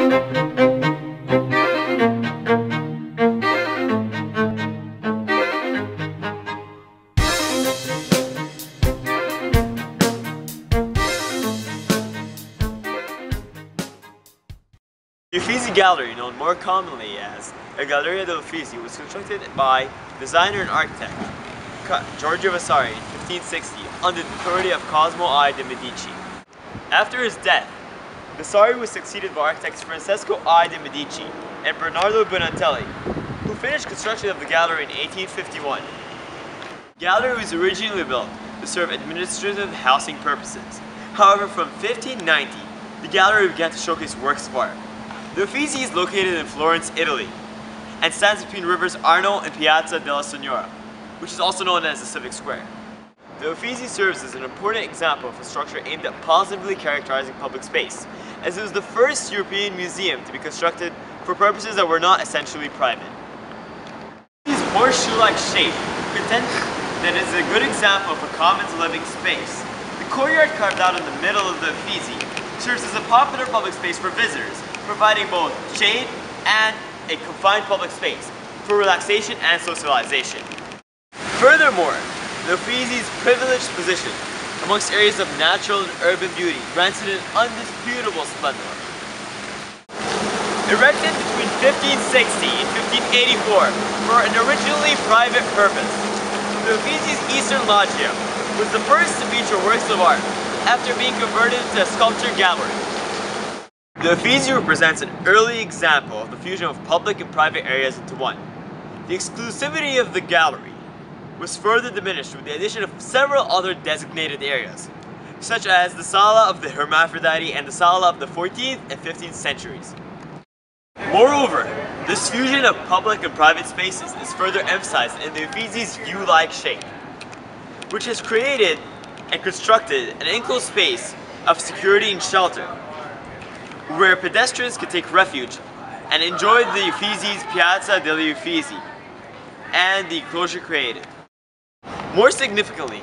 The Uffizi Gallery, known more commonly as the Galleria del Uffizi, was constructed by designer and architect Giorgio Vasari in 1560 under the authority of Cosimo I de' Medici. After his death, Vasari was succeeded by architects Francesco I de' Medici and Bernardo Bonatelli, who finished construction of the gallery in 1851. The gallery was originally built to serve administrative housing purposes. However, from 1590, the gallery began to showcase works of art. The Uffizi is located in Florence, Italy, and stands between rivers Arno and Piazza della Signora, which is also known as the Civic Square. The Uffizi serves as an important example of a structure aimed at positively characterizing public space, as it was the first European museum to be constructed for purposes that were not essentially private. Uffizi's horseshoe-like shape contends that it is a good example of a commons living space. The courtyard carved out in the middle of the Uffizi serves as a popular public space for visitors, providing both shade and a confined public space for relaxation and socialization. Furthermore, the Uffizi's privileged position amongst areas of natural and urban beauty grants it an undisputable splendor. Erected between 1560 and 1584 for an originally private purpose, the Uffizi's Eastern Loggia was the first to feature works of art after being converted into a sculpture gallery. The Uffizi represents an early example of the fusion of public and private areas into one. The exclusivity of the gallery was further diminished with the addition of several other designated areas, such as the Sala of the Hermaphrodite and the Sala of the 14th and 15th centuries. Moreover, this fusion of public and private spaces is further emphasized in the Uffizi's U-like shape, which has created and constructed an enclosed space of security and shelter, where pedestrians can take refuge and enjoy the Uffizi's Piazza degli Uffizi and the enclosure created. More significantly,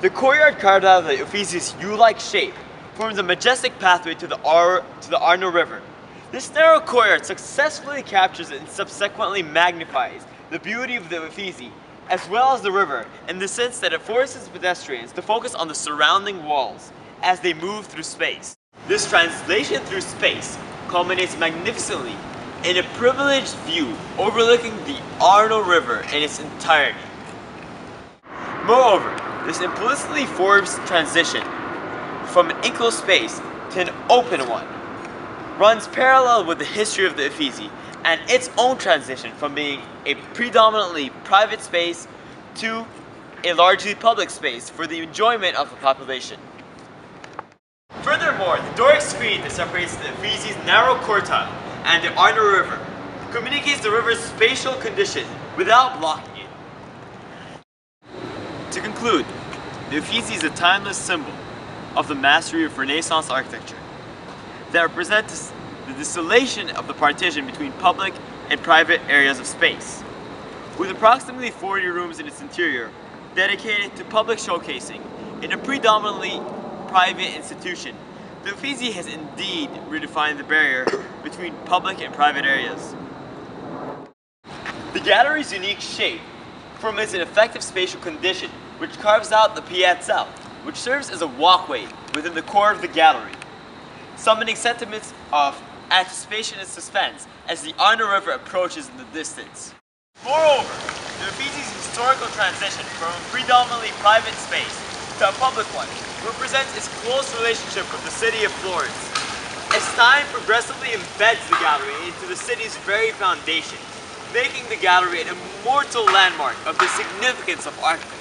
the courtyard carved out of the Uffizi's U-like shape forms a majestic pathway to the Arno River. This narrow courtyard successfully captures and subsequently magnifies the beauty of the Uffizi as well as the river, in the sense that it forces pedestrians to focus on the surrounding walls as they move through space. This translation through space culminates magnificently in a privileged view overlooking the Arno River in its entirety. Moreover, this implicitly forced transition from an enclosed space to an open one runs parallel with the history of the Uffizi and its own transition from being a predominantly private space to a largely public space for the enjoyment of the population. Furthermore, the Doric screen that separates the Uffizi's narrow courtyard and the Arno River communicates the river's spatial condition without blocking it. To conclude, the Uffizi is a timeless symbol of the mastery of Renaissance architecture that represents the dissolution of the partition between public and private areas of space. With approximately 40 rooms in its interior dedicated to public showcasing in a predominantly private institution, the Uffizi has indeed redefined the barrier between public and private areas. The gallery's unique shape forms an effective spatial condition which carves out the piazza, which serves as a walkway within the core of the gallery, summoning sentiments of anticipation and suspense as the Arno River approaches in the distance. Moreover, the Uffizi's historical transition from a predominantly private space to a public one represents its close relationship with the city of Florence, as time progressively embeds the gallery into the city's very foundation, making the gallery an immortal landmark of the significance of architecture.